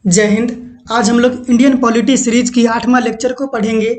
जय हिंद। आज हम लोग इंडियन पॉलिटी सीरीज की 8वां लेक्चर को पढ़ेंगे।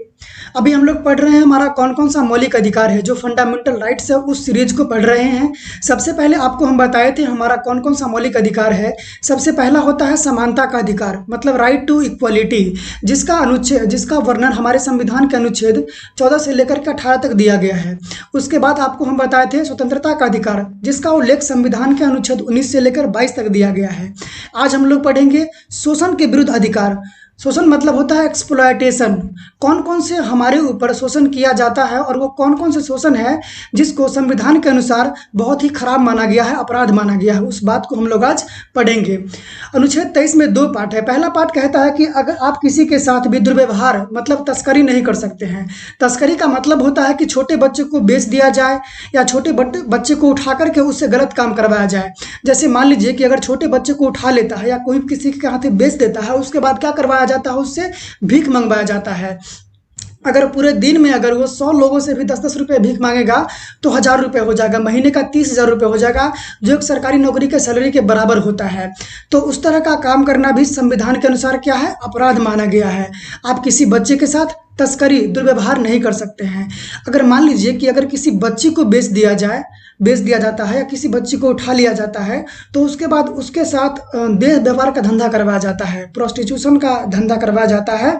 अभी हम लोग पढ़ रहे हैं हमारा कौन कौन सा मौलिक अधिकार है, जो फंडामेंटल राइट्स है, उस सीरीज को पढ़ रहे हैं। सबसे पहले आपको हम बताए थे हमारा कौन कौन सा मौलिक अधिकार है। सबसे पहला होता है समानता का अधिकार, मतलब राइट टू इक्वलिटी, जिसका वर्णन हमारे संविधान के अनुच्छेद 14 से लेकर के 18 तक दिया गया है। उसके बाद आपको हम बताए थे स्वतंत्रता का अधिकार, जिसका उल्लेख संविधान के अनुच्छेद 19 से लेकर 22 तक दिया गया है। आज हम लोग पढ़ेंगे शोषण के विरुद्ध अधिकार। शोषण मतलब होता है एक्सप्लॉयटेशन। कौन कौन से हमारे ऊपर शोषण किया जाता है और वो कौन कौन से शोषण है जिसको संविधान के अनुसार बहुत ही खराब माना गया है, अपराध माना गया है, उस बात को हम लोग आज पढ़ेंगे। अनुच्छेद 23 में 2 पार्ट है। पहला पार्ट कहता है कि अगर आप किसी के साथ भी दुर्व्यवहार मतलब तस्करी नहीं कर सकते हैं। तस्करी का मतलब होता है कि छोटे बच्चे को बेच दिया जाए या छोटे बच्चे को उठा करके उससे गलत काम करवाया जाए। जैसे मान लीजिए कि अगर छोटे बच्चे को उठा लेता है या कोई किसी के हाथ बेच देता है, उसके बाद क्या करवाया जाता है, उससे भीख मंगवाया जाता है। अगर पूरे दिन में अगर वो 100 लोगों से भी 10-10 रुपये भीख मांगेगा तो 1000 रुपये हो जाएगा, महीने का 30,000 रुपये हो जाएगा, जो एक सरकारी नौकरी के सैलरी के बराबर होता है। तो उस तरह का काम करना भी संविधान के अनुसार क्या है, अपराध माना गया है। आप किसी बच्चे के साथ तस्करी दुर्व्यवहार नहीं कर सकते हैं। अगर मान लीजिए कि अगर किसी बच्ची को बेच दिया जाता है या किसी बच्ची को उठा लिया जाता है, तो उसके बाद उसके साथ देह व्यापार का धंधा करवाया जाता है, प्रोस्टिट्यूशन का धंधा करवाया जाता है,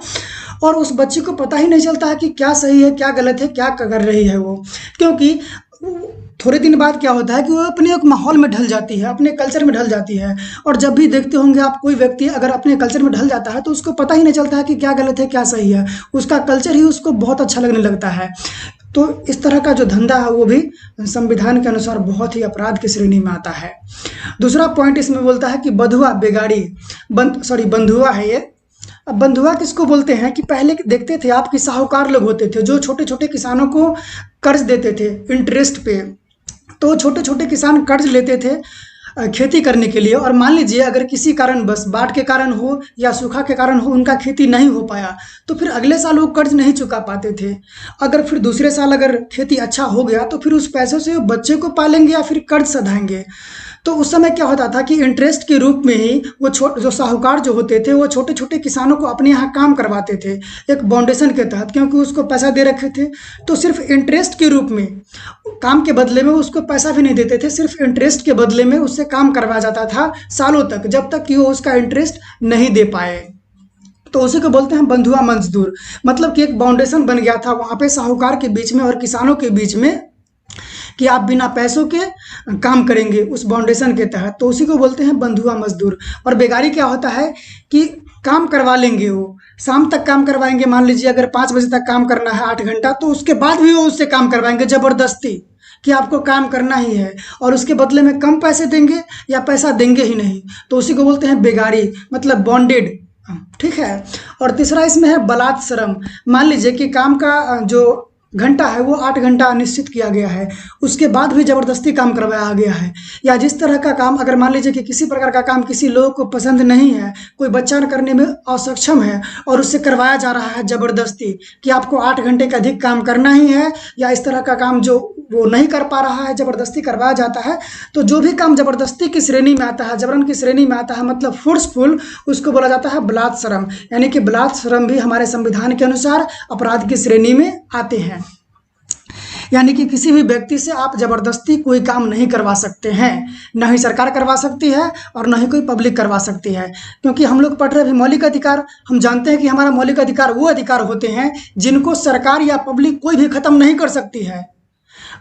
और उस बच्ची को पता ही नहीं चलता है कि क्या सही है, क्या गलत है, क्या कर रही है वो। क्योंकि थोड़े दिन बाद क्या होता है कि वो अपने एक माहौल में ढल जाती है, अपने कल्चर में ढल जाती है। और जब भी देखते होंगे आप, कोई व्यक्ति अगर अपने कल्चर में ढल जाता है तो उसको पता ही नहीं चलता है कि क्या गलत है, क्या सही है। उसका कल्चर ही उसको बहुत अच्छा लगने लगता है। तो इस तरह का जो धंधा है वो भी संविधान के अनुसार बहुत ही अपराध की श्रेणी में आता है। दूसरा पॉइंट इसमें बोलता है कि बंधुआ बेगाड़ी बंधुआ है ये। अब बंधुआ किसको बोलते हैं कि पहले देखते थे आप कि साहूकार लोग होते थे जो छोटे छोटे किसानों को कर्ज देते थे इंटरेस्ट पे। तो छोटे छोटे किसान कर्ज लेते थे खेती करने के लिए, और मान लीजिए अगर किसी कारण बस बाढ़ के कारण हो या सूखा के कारण हो उनका खेती नहीं हो पाया, तो फिर अगले साल वो कर्ज नहीं चुका पाते थे। अगर फिर दूसरे साल अगर खेती अच्छा हो गया तो फिर उस पैसों से बच्चे को पालेंगे या फिर कर्ज सधाएंगे। तो उस समय क्या होता था कि इंटरेस्ट के रूप में ही वो जो साहूकार जो होते थे वो छोटे छोटे किसानों को अपने यहाँ काम करवाते थे एक बाउंडेशन के तहत, क्योंकि उसको पैसा दे रखे थे। तो सिर्फ इंटरेस्ट के रूप में, काम के बदले में उसको पैसा भी नहीं देते थे, सिर्फ इंटरेस्ट के बदले में उससे काम करवाया जाता था सालों तक, जब तक कि वो उसका इंटरेस्ट नहीं दे पाए। तो उसी को बोलते हैं बंधुआ मजदूर। मतलब कि एक बाउंडेशन बन गया था वहाँ पे साहूकार के बीच में और किसानों के बीच में कि आप बिना पैसों के काम करेंगे उस बाउंडेशन के तहत। तो उसी को बोलते हैं बंधुआ मजदूर। और बेगारी क्या होता है कि काम करवा लेंगे, वो शाम तक काम करवाएंगे। मान लीजिए अगर 5 बजे तक काम करना है 8 घंटा, तो उसके बाद भी वो उससे काम करवाएंगे ज़बरदस्ती कि आपको काम करना ही है, और उसके बदले में कम पैसे देंगे या पैसा देंगे ही नहीं। तो उसी को बोलते हैं बेगारी, मतलब बॉन्डेड। ठीक है। और तीसरा इसमें है बलात् श्रम। मान लीजिए कि काम का जो घंटा है वो 8 घंटा निश्चित किया गया है, उसके बाद भी ज़बरदस्ती काम करवाया गया है। या जिस तरह का काम, अगर मान लीजिए कि किसी प्रकार का काम किसी लोग को पसंद नहीं है, कोई बच्चा करने में असक्षम है और उससे करवाया जा रहा है ज़बरदस्ती कि आपको 8 घंटे का अधिक काम करना ही है, या इस तरह का काम जो वो नहीं कर पा रहा है ज़बरदस्ती करवाया जाता है। तो जो भी काम ज़बरदस्ती की श्रेणी में आता है, जबरन की श्रेणी में आता है, मतलब फोर्सफुल, उसको बोला जाता है बलात् श्रम। यानी कि बलात् श्रम भी हमारे संविधान के अनुसार अपराध की श्रेणी में आते हैं। यानी कि किसी भी व्यक्ति से आप ज़बरदस्ती कोई काम नहीं करवा सकते हैं, ना ही सरकार करवा सकती है और ना ही कोई पब्लिक करवा सकती है। क्योंकि हम लोग पढ़ रहे हैं मौलिक अधिकार, हम जानते हैं कि हमारा मौलिक अधिकार वो अधिकार होते हैं जिनको सरकार या पब्लिक कोई भी ख़त्म नहीं कर सकती है।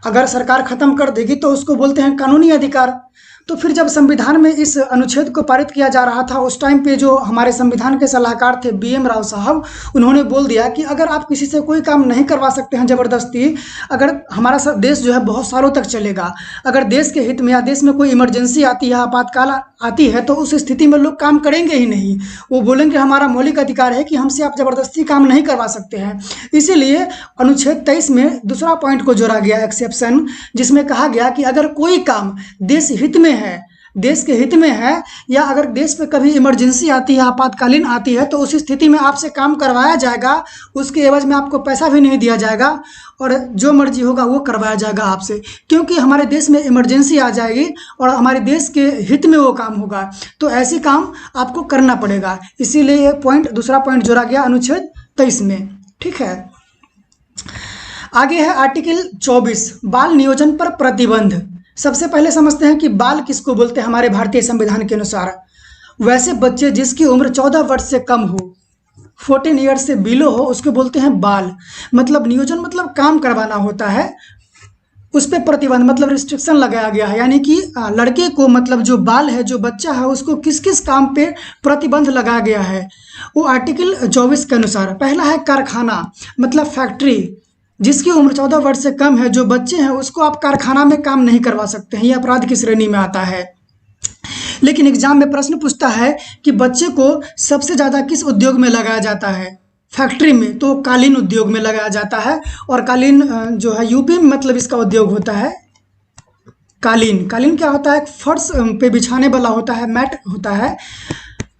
अगर सरकार ख़त्म कर देगी तो उसको बोलते हैं कानूनी अधिकार। तो फिर जब संविधान में इस अनुच्छेद को पारित किया जा रहा था, उस टाइम पे जो हमारे संविधान के सलाहकार थे BM राव साहब, उन्होंने बोल दिया कि अगर आप किसी से कोई काम नहीं करवा सकते हैं ज़बरदस्ती, अगर हमारा सब देश जो है बहुत सालों तक चलेगा, अगर देश के हित में या देश में कोई इमरजेंसी आती है, आपातकाल आती है, तो उस स्थिति में लोग काम करेंगे ही नहीं। वो बोलेंगे हमारा मौलिक अधिकार है कि हमसे आप ज़बरदस्ती काम नहीं करवा सकते हैं। इसीलिए अनुच्छेद 23 में दूसरा पॉइंट को जोड़ा गया, एक्सेप्शन, जिसमें कहा गया कि अगर कोई काम देश हित में है, देश के हित में है, या अगर देश पे कभी इमरजेंसी आती है, आपातकालीन आती है, तो उस स्थिति में आपसे काम करवाया जाएगा, उसके एवज में आपको पैसा भी नहीं दिया जाएगा और जो मर्जी होगा वो करवाया जाएगा आपसे, क्योंकि हमारे देश में इमरजेंसी आ जाएगी और हमारे देश के हित में वो काम होगा, तो ऐसे काम आपको करना पड़ेगा। इसीलिए ये पॉइंट, दूसरा पॉइंट जोड़ा गया अनुच्छेद 23 में। ठीक है, आगे है आर्टिकल 24, बाल नियोजन पर प्रतिबंध। सबसे पहले समझते हैं कि बाल किसको बोलते हैं हमारे भारतीय संविधान के अनुसार। वैसे बच्चे जिसकी उम्र 14 वर्ष से कम हो, 14 ईयर्स से बिलो हो, उसको बोलते हैं बाल। मतलब नियोजन मतलब काम करवाना होता है, उस पर प्रतिबंध मतलब रिस्ट्रिक्शन लगाया गया है, यानी कि लड़के को मतलब जो बाल है, जो बच्चा है, उसको किस किस काम पे प्रतिबंध लगाया गया है वो आर्टिकल 24 के अनुसार। पहला है कारखाना, मतलब फैक्ट्री। जिसकी उम्र 14 वर्ष से कम है, जो बच्चे हैं, उसको आप कारखाना में काम नहीं करवा सकते हैं, ये अपराध की श्रेणी में आता है। लेकिन एग्जाम में प्रश्न पूछता है कि बच्चे को सबसे ज़्यादा किस उद्योग में लगाया जाता है, फैक्ट्री में, तो कालीन उद्योग में लगाया जाता है। और कालीन जो है यूपी में मतलब इसका उद्योग होता है कालीन। कालीन क्या होता है, फर्श पे बिछाने वाला होता है, मैट होता है,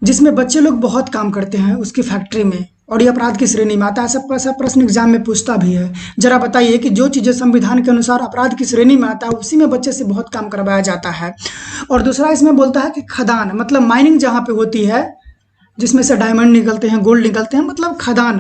जिसमें बच्चे लोग बहुत काम करते हैं उसकी फैक्ट्री में, और ये अपराध की श्रेणी में आता है। सब प्रश्न एग्जाम में पूछता भी है। जरा बताइए कि जो चीज़ें संविधान के अनुसार अपराध की श्रेणी में आता है, उसी में बच्चे से बहुत काम करवाया जाता है। और दूसरा इसमें बोलता है कि खदान, मतलब माइनिंग जहाँ पे होती है, जिसमें से डायमंड निकलते हैं, गोल्ड निकलते हैं, मतलब खदान,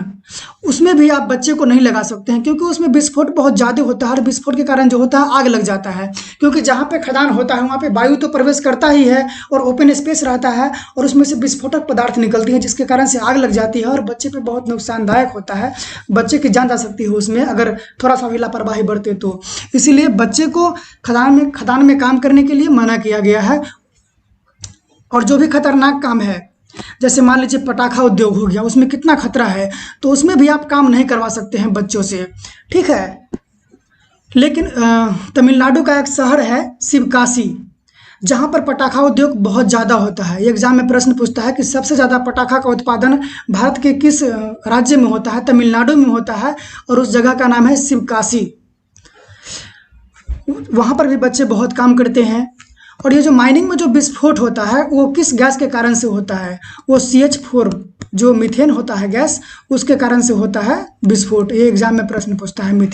उसमें भी आप बच्चे को नहीं लगा सकते हैं, क्योंकि उसमें विस्फोट बहुत ज़्यादा होता है और विस्फोट के कारण जो होता है आग लग जाता है। क्योंकि जहाँ पे खदान होता है वहाँ पे वायु तो प्रवेश करता ही है और ओपन स्पेस रहता है, और उसमें से विस्फोटक पदार्थ निकलती है, जिसके कारण से आग लग जाती है और बच्चे पे बहुत नुकसानदायक होता है। बच्चे की जान जा सकती है उसमें, अगर थोड़ा सा भी लापरवाही बरते तो। इसीलिए बच्चे को खदान में काम करने के लिए मना किया गया है। और जो भी खतरनाक काम है, जैसे मान लीजिए पटाखा उद्योग हो गया, उसमें कितना खतरा है, तो उसमें भी आप काम नहीं करवा सकते हैं बच्चों से। ठीक है, लेकिन तमिलनाडु का एक शहर है शिवकाशी, जहाँ पर पटाखा उद्योग बहुत ज़्यादा होता है। ये एग्जाम में प्रश्न पूछता है कि सबसे ज़्यादा पटाखा का उत्पादन भारत के किस राज्य में होता है। तमिलनाडु में होता है और उस जगह का नाम है शिवकाशी। वहाँ पर भी बच्चे बहुत काम करते हैं। और ये जो माइनिंग में जो विस्फोट होता है वो किस गैस के कारण से होता है, वो CH4 जो मीथेन होता है गैस, उसके कारण से होता है विस्फोट। ये एग्जाम में प्रश्न पूछता है मीथेन।